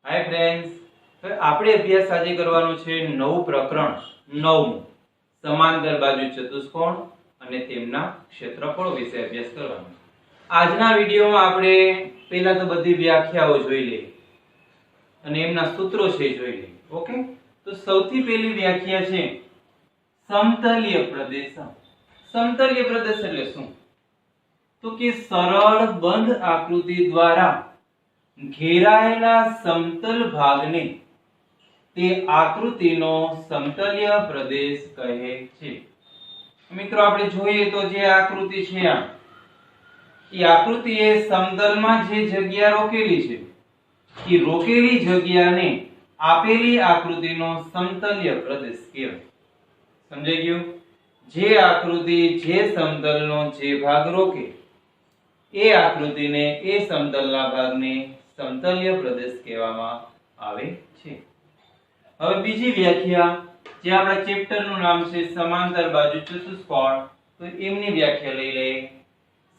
Hi friends, तो આપણે અભ્યાસ આજે કરવાનો છે નવું પ્રકરણ નવમું સમાંતર બાજુ ચતુષ્કોણ અને તેમના ક્ષેત્રફળો વિશે અભ્યાસ કરવાનો. આજના વિડિયોમાં આપણે પહેલા તો બધી વ્યાખ્યાઓ જોઈ લઈએ અને એમના સૂત્રો છે જોઈ લઈએ. ઓકે, તો સૌથી પહેલી વ્યાખ્યા છે સમતલીય પ્રદેશ. સમતલીય પ્રદેશ એટલે શું? તો કે સરળ બંધ આકૃતિ દ્વારા ઘેરાયેલા સમતલ ભાગને તે આકૃતિનો સમતલીય પ્રદેશ કહે છે. મિત્રો આપણે જોઈએ તો જે આકૃતિ છે આ એ આકૃતિએ સમતલમાં જે જગ્યા રોકેલી છે એ રોકેલી જગ્યાને આપેલી આકૃતિનો સમતલીય પ્રદેશ કહેવાય. સમજાઈ ગયું? જે આકૃતિ જે સમતલનો જે ભાગ રોકે એ આકૃતિને એ સમતલના ભાગને સમતલીય પ્રદેશ કહેવામાં આવે છે. હવે બીજી વ્યાખ્યા જે આપણા ચેપ્ટર નું નામ છે સમાંતર બાજુ ચતુષ્કોણ, તો એમની વ્યાખ્યા લઈ લઈએ.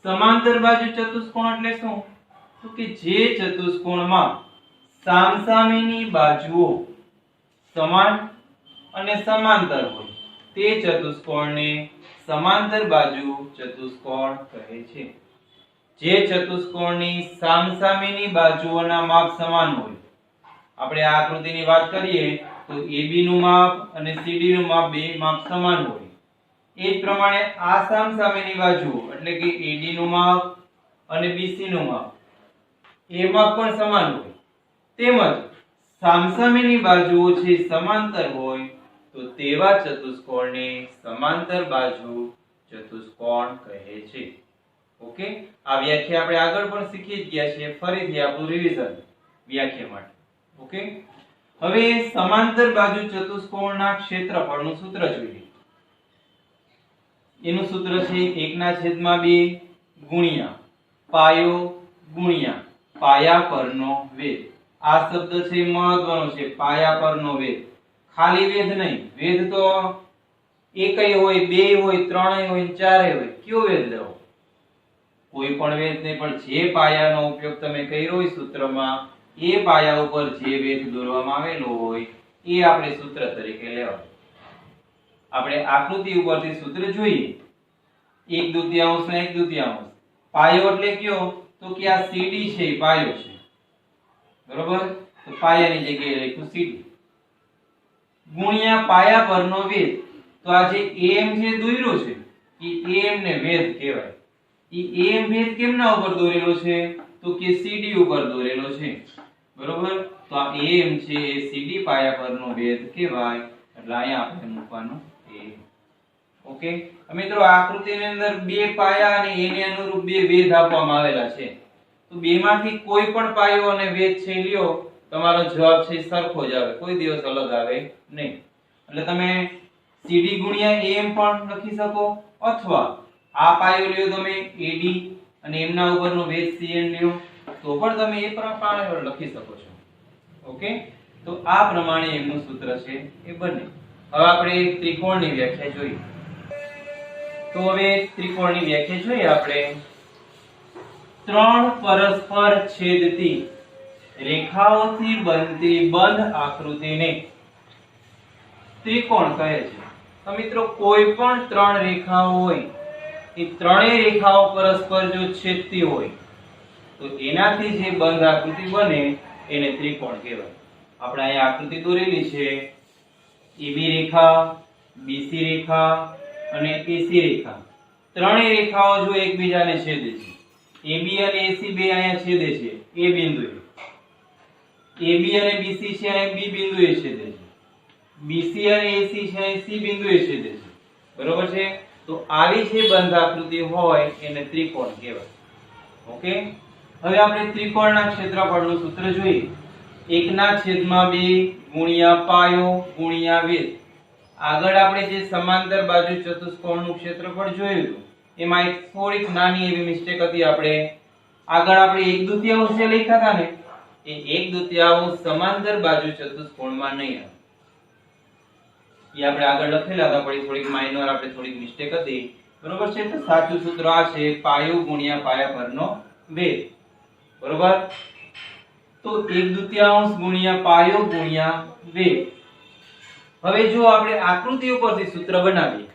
સમાંતર બાજુ ચતુષ્કોણ એટલે શું? તો કે જે ચતુષ્કોણમાં સામસામેની બાજુઓ સમાન અને સમાંતર હોય તે ચતુષ્કોણને સમાંતર બાજુ ચતુષ્કોણ કહે છે. જે ચતુષ્કોણની સામસામેની બાજુઓના માપ સમાન હોય, આપણે આ આકૃતિની વાત કરીએ તો AB નું માપ અને CD નું માપ બે માપ સમાન હોય, એ જ પ્રમાણે આ સામસામેની બાજુઓ એટલે કે AD નું માપ અને BC નું માપ એ માપ પણ સમાન હોય, તેમજ સામસામેની બાજુઓ છે સમાંતર હોય તો તેવા ચતુષ્કોણને સમાંતર બાજુ ચતુષ્કોણ કહે છે. ઓકે, આ વ્યાખ્યા આપણે આગળ પણ શીખી જ ગયા છે. ફરીથી આપણું રિવિઝન વ્યાખ્યા માટે. ઓકે, હવે સમાંતર બાજુ ચતુષ્કોણના ક્ષેત્રફળનું સૂત્ર જોઈએ. એનું સૂત્ર છે 1/2 ગુણ્યા પાયો ગુણ્યા પાયા પરનો વેધ. આ શબ્દ છે મહત્વનો છે, પાયા પરનો વેધ. ખાલી વેધ નહીં, વેધ તો એકય હોય, બે હોય, ત્રણેય હોય, ચારેય હોય. કયો વેધ લેવો? કોઈ પણ વેધ નહીં, પણ જે પાયાનો ઉપયોગ તમે કર્યો હોય સૂત્રમાં એ પાયા ઉપર જે વેધ દોરવામાં આવેલો હોય એ આપણે સૂત્ર તરીકે લેવાનું. આપણે આકૃતિ ઉપરથી સૂત્ર જોઈએ. 1/2 ને 1/2. પાયો એટલે કયો? તો કે આ CD છે એ પાયો છે, બરોબર? તો પાયાની જગ્યાએ લખ્યું CD ગુણ્યા પાયા પરનો વેધ. તો આ જે AM જે દોર્યો છે એ AM ને વેધ કહેવાય. એ AM વેધ કેમના ઉપર દોરેલો છે? તો કે CD ઉપર દોરેલો છે, બરોબર? તો આ AM છે એ CD પાયા પરનો વેધ કહેવાય, એટલે અહીંયા આપણે મૂકવાનું A. ઓકે, મિત્રો આકૃતિની અંદર બે પાયા અને એને અનુરૂપ બે વેધ આપવામાં આવેલા છે. તો બેમાંથી કોઈ પણ પાયો અને વેધ છે લ્યો, તમારો જવાબ છે સરખો જ આવે, કોઈ દિવસ અલગ આવે નહીં. એટલે તમે CD ગુણ્યા AM પણ લખી શકો, અથવા આ પાયો લ્યો તમે AD અને એમના ઉપરનો વેધ CN લ્યો તો પણ તમે એ પ્રમાણે લખી શકો છો. ઓકે, તો આ પ્રમાણે એમનું સૂત્ર છે એ બને. હવે આપણે ત્રિકોણની વ્યાખ્યા જોઈએ. તો હવે ત્રિકોણની વ્યાખ્યા જોઈએ આપણે. ત્રણ પરસ્પર છેદતી રેખાઓથી બનતી બંધ આકૃતિને ત્રિકોણ કહે છે. તો મિત્રો કોઈ પણ ત્રણ રેખાઓ હોય, એ ત્રણેય રેખાઓ પરસ્પર જો છેદતી હોય તો એનાથી જે બંધ આકૃતિ બને એને ત્રિકોણ કહેવાય. આપણે અહીંયા આકૃતિ દોરેલી છે. AB રેખા, BC રેખા અને AC રેખા, ત્રણેય રેખાઓ જો એકબીજાને છેદે છે, AB અને AC બે અહીંયા છેદે છે A બિંદુએ, AB અને BC છે અહીં B બિંદુએ છેદે છે, BC અને AC છે અહીં C બિંદુએ છેદે છે, બરોબર છે? તો આવી જે બંધ આકૃતિ હોય એને ત્રિકોણ કહેવાય. ઓકે, હવે આપણે ત્રિકોણના ક્ષેત્રફળનું સૂત્ર જોઈએ. 1/2 ગુણ્યા પાયો ગુણ્યા વેધ. આગળ આપણે જે સમાંતર બાજુ ચતુષ્કોણનું ક્ષેત્રફળ જોયું હતું એમાં એક થોડીક નાની એવી મિસ્ટેક હતી. આગળ આપણે 1/2 જે લખ્યા હતા ને એ 1/2 સમાંતર બાજુ ચતુષ્કોણમાં નહીં આવે. એ આપણે આગળ લખેલા હતા, પણ થોડીક માઇનર આપણે થોડીક મિસ્ટેક હતી, બરોબર છે? તો સાચું સૂત્ર આ છે પાયો ગુણ્યા પાયા પરનો વેધ, બરોબર? તો 1/2 ગુણ્યા પાયો ગુણ્યા વેગ. હવે જો આપણે આકૃતિ ઉપરથી સૂત્ર બનાવીએ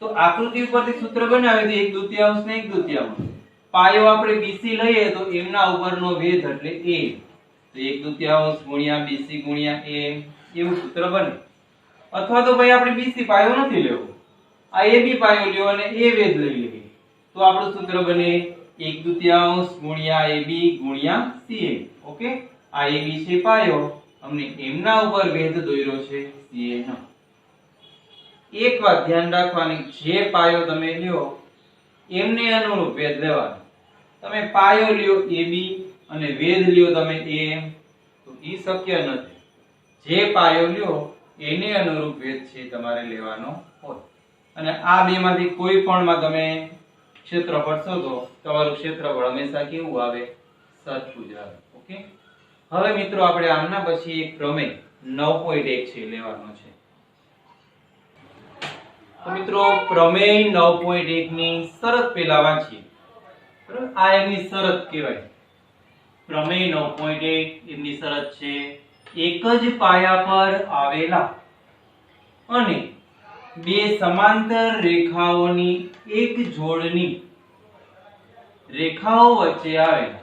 તો આકૃતિ ઉપરથી સૂત્ર બનાવીએ તો 1/2 ને 1/2 પાયો આપણે BC લઈએ તો એમના ઉપરનો વેધ એટલે a, તો 1/2 ગુણ્યા BC ગુણ્યા a એવું સૂત્ર બને. અથવા તો ભાઈ આપણે BC પાયો નથી લેવો, આ AB પાયો લ્યો અને a વેધ લઈ લઈએ તો આપણું સૂત્ર બને 1/2 ગુણ્યા AB ગુણ્યા CA. ઓકે, આ AB છે પાયો, અમને એમના ઉપર વેધ દોર્યો છે CA નો. એક વાત ધ્યાન રાખવાની, જે પાયો તમે લ્યો એમને અનુરૂપ વેધ લેવાનો. તમે પાયો લ્યો AB અને વેધ લ્યો તમે AM તો ઈ શક્ય નથી. જે પાયો લ્યો એને અનુરૂપ વેધ છે તમારે લેવાનો હોય. અને આ બે માંથી કોઈ પણ માં તમે ક્ષેત્રફળ શોધો, તમારું ક્ષેત્રફળ હંમેશા કેવું આવે? સરખું જ આવે. ઓકે, હવે મિત્રો આપણે આમના પછી એક પ્રમેય 9.1 છે લેવાનો છે. તો મિત્રો પ્રમેય 9.1 ની શરત પહેલા વાંચીએ. બરાબર, આ એની શરત કહેવાય. પ્રમેય 9.1 એની શરત છે એક જ પાયા પર આવેલા અને બે સમાંતર રેખાઓની એક જોડની રેખાઓ વચ્ચે આવેલા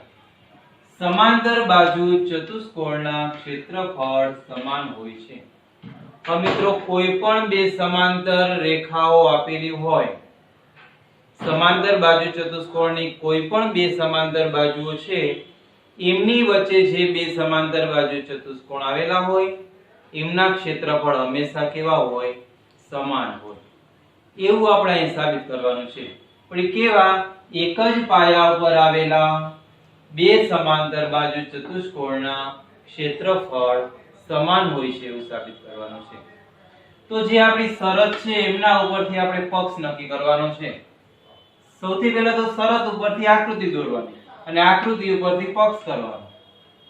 સમાંતર બાજુ ચતુષ્કોણના ક્ષેત્રફળ સમાન હોય છે. હવે મિત્રો કોઈ પણ બે સમાંતર રેખાઓ આપેલી હોય, સમાંતર બાજુ ચતુષ્કોણની કોઈ પણ બે સમાંતર બાજુઓ છે, એમની વચ્ચે જે બે સમાંતર બાજુ ચતુષ્કોણ આવેલા હોય એમના ક્ષેત્રફળ હંમેશા કેવા હોય? સમાન હોય. એવું આપણે અહીં સાબિત કરવાનું છે. પણ કેવા? એક જ પાયા ઉપર આવેલા બે સમાંતર બાજુ ચતુષ્કોણના ક્ષેત્રફળ સમાન હોય છે એવું સાબિત કરવાનું છે. તો જે આપણી શરત છે એમના ઉપરથી આપણે પક્ષ નક્કી કરવાનો છે. સૌથી પહેલા તો શરત ઉપરથી આકૃતિ દોરવાની અને આકૃતિ ઉપરથી પક્ષ કરવાનો.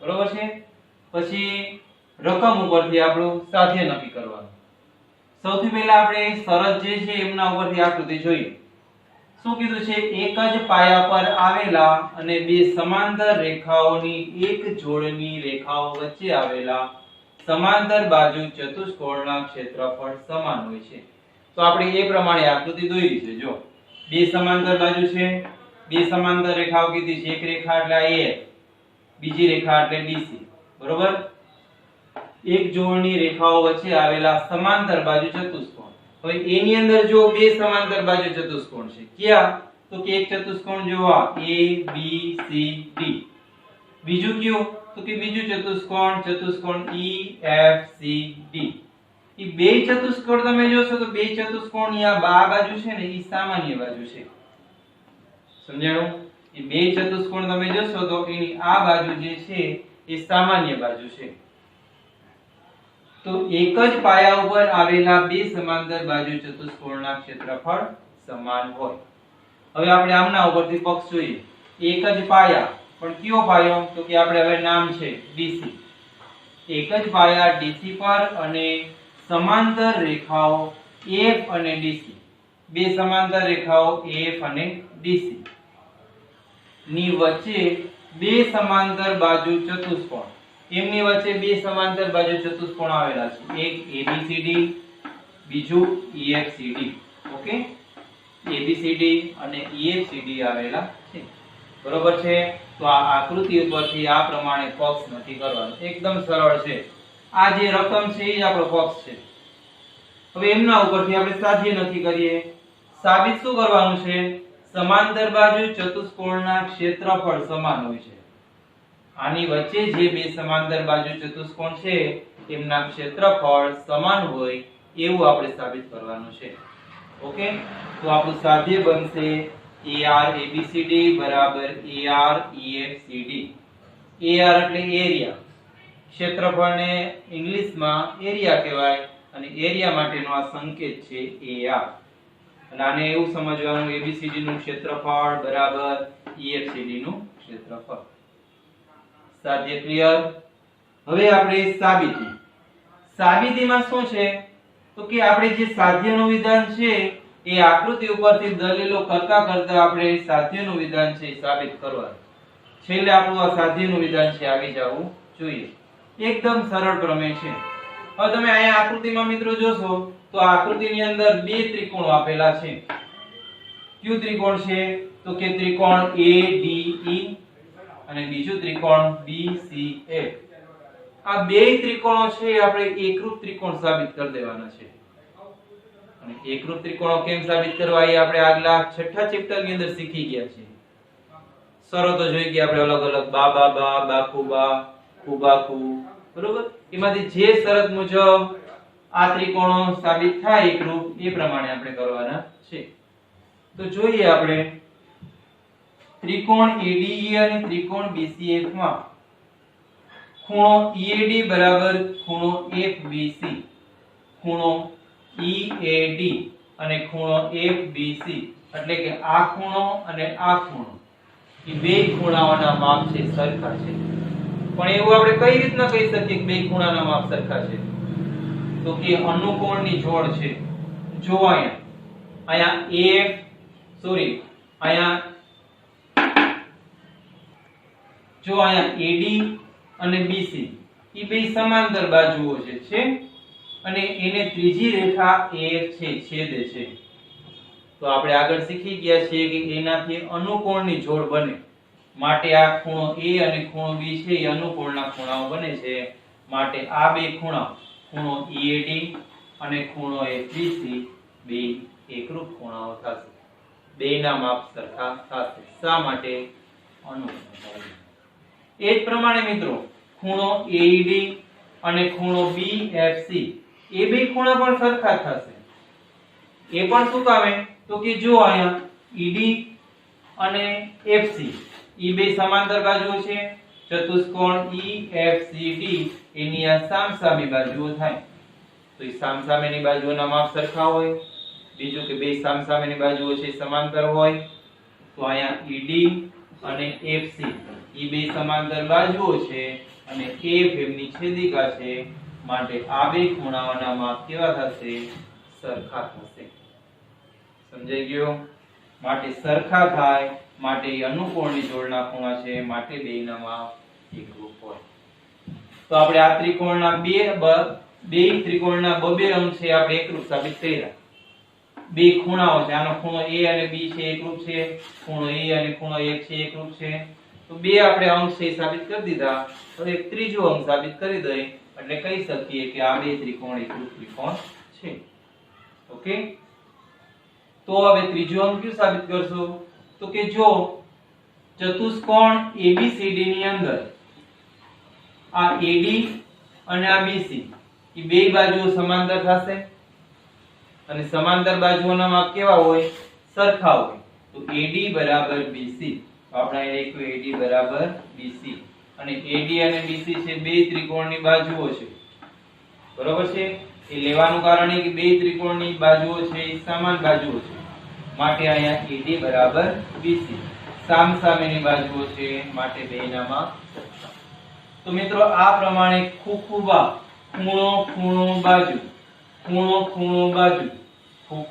બરોબર છે? પછી રકમ ઉપરથી આપણું સાધ્ય નક્કી કરવાનું. સૌથી પહેલા આપણે શરત જે છે એમના ઉપરથી આકૃતિ જોઈએ. શું કીધું છે? એક જ પાયા પર આવેલા અને બે સમાંતર રેખાઓની એક જોડની રેખાઓ વચ્ચે આવેલા સમાંતર બાજુ ચતુષ્કોણના ક્ષેત્રફળ સમાન હોય છે. તો આપણે એ પ્રમાણે આકૃતિ દોરી છે. જો બે સમાંતર બાજુ છે, બે સમાંતર રેખાઓ કીધી છે. એક રેખા એટલે AF, બીજી રેખા એટલે BC. બરોબર? એક જોડની રેખાઓ વચ્ચે આવેલા સમાંતર બાજુ ચતુષ્કોણ. હવે એની અંદર જો બે સમાંતર બાજુ ચતુષ્કોણ છે, ક્યાં? તો કે એક ચતુષ્કોણ જો આ A B C D, બીજું કયું? તો કે બીજું ચતુષ્કોણ E F C D. એ બે ચતુષ્કોણ તમે જોશો તો બે ચતુષ્કોણ ની આ બાજુ છે ને એ સામાન્ય બાજુ છે. સમજાયું? એ બે ચતુષ્કોણ તમે જોશો તો એની આ બાજુ જે છે એ સામાન્ય બાજુ છે. તો એક જ પાયા ઉપર આવેલા બે સમાંતર બાજુ ચતુષ્કોણના ક્ષેત્રફળ સમાન હોય. હવે આપણે આમના ઉપરથી પક્ષ જોઈએ. એક જ પાયા, પણ કયો પાયો? તો કે આપણે હવે નામ છે DC. એક જ પાયા DC પર અને સમાંતર રેખાઓ AF અને DC, બે સમાંતર રેખાઓ AF અને DC ની વચ્ચે બે સમાંતર બાજુ ચતુષ્કોણ, એમની વચ્ચે બે સમાંતર બાજુ ચતુષ્કોણ આવેલા છે. એક ABCD, બીજું EFCD. ઓકે, ABCD અને EFCD આવેલા છે. બરોબર છે? તો આ આકૃતિ ઉપરથી આ પ્રમાણે પક્ષ નક્કી કરવાનો. એકદમ સરળ છે. આ જે રકમ છે એ જ આપણો પક્ષ છે. હવે એમના ઉપરથી આપણે સાધ્ય નક્કી કરીએ. સાબિત શું કરવાનું છે? સમાંતર બાજુ ચતુષ્કોણના ક્ષેત્રફળ સમાન હોય છે. આની વચ્ચે જે બે સમાંતર બાજુ ચતુષ્કોણ છે તેમના ક્ષેત્રફળ સમાન હોય એવું આપણે સાબિત કરવાનું છે. ઓકે, તો આપણું સાધ્ય બનશે AR ABCD બરાબર AR EFCD. AR એટલે એરિયા, ક્ષેત્રફળને ઇંગ્લિશમાં એરિયા કહેવાય અને એરિયા માટેનો આ સંકેત છે AR. અને આને એવું સમજવાનું ABCD નું ક્ષેત્રફળ બરાબર EFCD નું ક્ષેત્રફળ. સાધ્ય ક્લિયર? હવે આપણે સાબિતી. સાબિતીમાં શું છે? તો કે આપણે જે સાધ્યનું વિધાન છે એ આકૃતિ ઉપરથી દલીલો કરતા કરતા આપણે સાધ્યનું વિધાન છે સાબિત કરવાનું. છેલ્લે આપણું આ સાધ્યનું વિધાન છે આવી જવું જોઈએ. એકદમ સરળ પ્રમેય છે. હવે તમે અહીંયા આકૃતિમાં મિત્રો જોશો તો આ આકૃતિની અંદર બે ત્રિકોણો આપેલા છે. કયું ત્રિકોણ છે? તો કે ત્રિકોણ ADE અને બીજું ત્રિકોણ BCF. આ બે ત્રિકોણો છે આપણે એકરૂપ ત્રિકોણ સાબિત કરી દેવાના છે. અને એકરૂપ ત્રિકોણો કેમ સાબિત કરવા એ આપણે આગલા છઠ્ઠા ચેપ્ટર ની અંદર શીખી ગયા છીએ. શરતો જોઈ ગયા આપણે અલગ અલગ બા બા બા બાકુ બા કુબાકુ, બરોબર? એમાંથી જે શરત મુજબ આ ત્રિકોણો સાબિત થાય એકરૂપ એ પ્રમાણે આપણે કરવાના છે. તો જોઈએ આપણે ત્રિકોણ ADE અને ત્રિકોણ BCF માં ખૂણો EAD બરાબર ખૂણો FBC, ખૂણો EAD અને ખૂણો FBC એટલે કે આ ખૂણો અને આ ખૂણો એ બે ખૂણાઓના માપ છે સરખા છે. પણ એવું આપણે કઈ રીતના કહી શકીએ કે બે ખૂણાના માપ સરખા છે? તો કે અનુકોણની જોડ છે. જો અહીંયા AD અને BC એ બે સમાંતર બાજુઓ છે અને એને ત્રીજી રેખા AF છે છેદે છે. તો આપણે આગળ શીખી ગયા છીએ કે એનાથી અનુકોણની જોડ બને માટે આ ખૂણો A અને ખૂણો B છે એ અનુકોણના ખૂણાઓ બને છે. માટે આ બે ખૂણા ખૂણો EAD અને ખૂણો FBC બે એકરૂપ ખૂણાઓ થશે. બેના માપ સરખા થશે. શા માટે? અનુકોણ. એ જ પ્રમાણે મિત્રો ખૂણો AED અને ખૂણો BFC એ બે ખૂણા પણ સરખા થશે. એ પણ શું કામે? તો કે જો અહીંયા ED અને FC એ બે સમાંતર બાજુઓ છે. ચતુષ્કોણ EFCD એની આ સામસામી બાજુઓ થાય. તો એ સામસામેની બાજુઓના માપ સરખા હોય. બીજું કે બે સામસામેની બાજુઓ છે સમાંતર હોય. તો અહીંયા ED અને FC એ બે સમાંતર બાજુઓ છે અને F એમની છેદિકા છે. માટે આ બે ખૂણાઓના માપ કેવા થશે? સરખા થશે. સમજાઈ ગયું? માટે સરખા થાય માટે અનુકોણની જોડના ખૂણા છે માટે બેયના માપ એકરૂપ હોય. તો આપણે આ ત્રિકોણના બે ત્રિકોણના બબે અંગ છે આપણે એકરૂપ સાબિત કર્યા. બે ખૂણાઓ છે, આનો ખૂણો A અને B છે એકરૂપ છે, ખૂણો A અને ખૂણો F છે એકરૂપ છે. તો બે આપણે અંગ છે સાબિત કરી દીધા. તો એક ત્રીજો અંગ સાબિત કરી દઈએ એટલે કહી શકીએ કે આ બે ત્રિકોણ એકરૂપ ત્રિકોણ છે. ઓકે? તો હવે ત્રીજો અંગ ક્યું સાબિત કરશો? તો કે જો ચતુષ્કોણ ABCD ની અંદર આ AD અને આ BC એ બે બાજુઓ સમાંતર થશે અને સમાંતર બાજુઓના માપ કેવા હોય? સરખા હોય. તો AD બરાબર BC. આપણે અહીં લખ્યું AD બરાબર BC અને AD અને BC છે બે ત્રિકોણની બાજુઓ છે. બરોબર છે? એ લેવાનું કારણ એ કે બે ત્રિકોણની બાજુઓ છે એ સમાન બાજુઓ છે. માટે અહીંયા AD બરાબર BC. સામસામેની બાજુઓ છે માટે બેયના માપ સરખા. તો મિત્રો આ પ્રમાણે ખૂણો ખૂણો બાજુ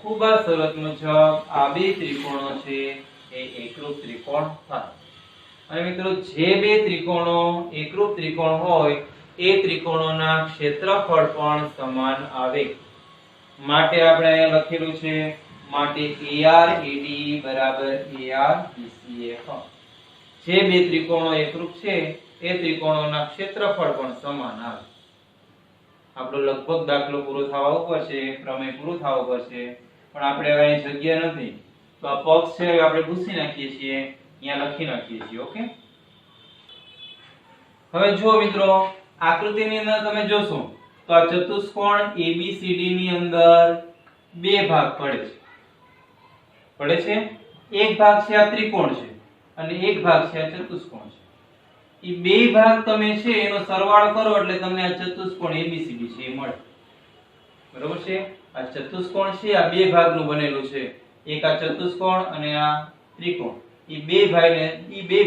ખૂબા શરત મુજબ આ બે ત્રિકોણો છે એ એકરૂપ ત્રિકોણ થાય. અને મિત્રો જે બે ત્રિકોણો એકરૂપ ત્રિકોણ હોય એ ત્રિકોણોના ક્ષેત્રફળ પણ સમાન આવે. માટે આપણે અહીંયા લખેલું છે માટે AR AD બરાબર AR BCF. જે બે ત્રિકોણો એકરૂપ છે એ ત્રિકોણોના ક્ષેત્રફળ પણ સમાન આવે. આપણો લગભગ દાખલો પૂરો થવા ઉપર છે, પ્રમેય પૂરો થવા ઉપર છે, પણ આપણે હવે અહીં જગ્યા નથી તો આ પક્ષ છે આપણે ભૂસી નાખીએ છીએ, અહીંયા લખી નાખીએ છીએ. ઓકે? હવે જો મિત્રો આકૃતિની અંદર તમે જોશો તો આ ચતુષ્કોણ ABCD ની અંદર બે ભાગ પડે છે. એક ભાગ છે આ ત્રિકોણ છે અને એક ભાગ છે આ ચતુષ્કોણ છે. એ બે ભાગ તમે છે એનો સરવાળો કરો એટલે તમને આ ચતુષ્કોણ ABCD છે એ મળે. બરોબર છે? આ ચતુષ્કોણ છે આ બે ભાગનું બનેલું છે. એક આ ચતુષ્કોણ અને આ ત્રિકોણ. એ બે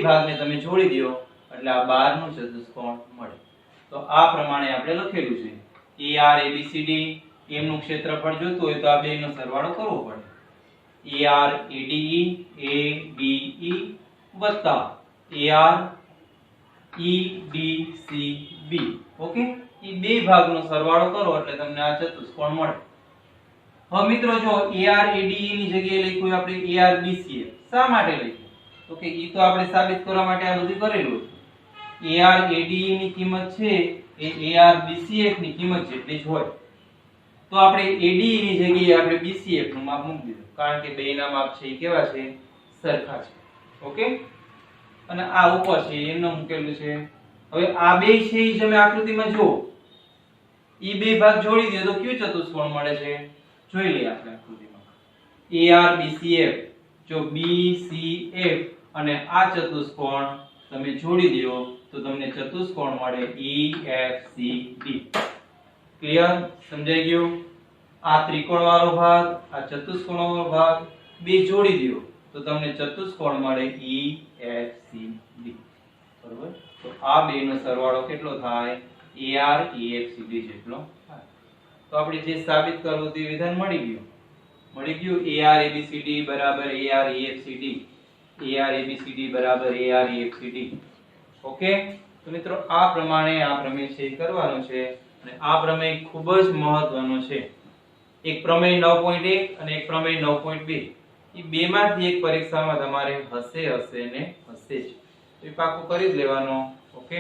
ભાગને તમે જોડી દો એટલે આ 12 નું ચતુષ્કોણ મળે. તો આ પ્રમાણે આપણે લખેલું છે AR ABCD એમનું ક્ષેત્રફળ જોતું હોય તો આ બેનો સરવાળો કરવો પડે. AR ADE ABE વત્તા AR EDCB. ઓકે, એ બે ભાગનો સરવાળો કરો એટલે તમને આ ચતુષ્કોણ મળે. હવે મિત્રો જો ARADE ની જગ્યાએ લખ્યું આપણે ARBCF. શા માટે લખ્યું? તો કે ઈ તો આપણે સાબિત કરવા માટે આ બધું કરેલું હતું. ARADE ની કિંમત છે એ ARBCF ની કિંમત જેટલી જ હોય. તો આપણે ADE ની જગ્યાએ આપણે BCF નું માપ મૂકી દીધું કારણ કે બેયના માપ છે એ કેવા છે? સરખા છે. ઓકે, અને આ ઉપર છે એમને મૂકેલું છે. હવે આ બે છે એ તમે આકૃતિમાં જો ઈ બે ભાગ જોડી દે તો કયું ચતુષ્કોણ મળે છે? જોઈ લઈએ આપણે આકૃતિમાં. ARBCF જો BCF અને આ ચતુષ્કોણ તમે જોડી દો તો તમને ચતુષ્કોણ મળે EFCD. ક્લિયર? સમજાઈ ગયું? આ ત્રિકોણ વાળો ભાગ, આ ચતુષ્કોણ વાળો ભાગ બે જોડી દો તો તમને ચતુષ્કોણ મળે EFCD. બરોબર? તો આ બેનો સરવાળો કેટલો થાય? AREFCD જેટલો થાય. તો આપણે જે સાબિત કરવું તે વિધાન મળી ગયું. ARABCD બરાબર AREFCD. ARABCD બરાબર AREFCD. ઓકે, તો મિત્રો આ પ્રમાણે આ પ્રમેય છે એ કરવાનો છે અને આ પ્રમેય ખૂબ જ મહત્વનો છે. એક પ્રમેય 9.1 અને એક પ્રમેય 9.2 એ બેમાંથી એક પરીક્ષામાં તમારે હશે ને હશે જ. તો એ પાકું કરી જ લેવાનો. ઓકે,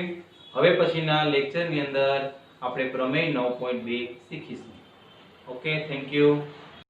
હવે પછીના લેક્ચરની અંદર આપણે પ્રમેય 9.2 શીખીશું. Okay, thank you.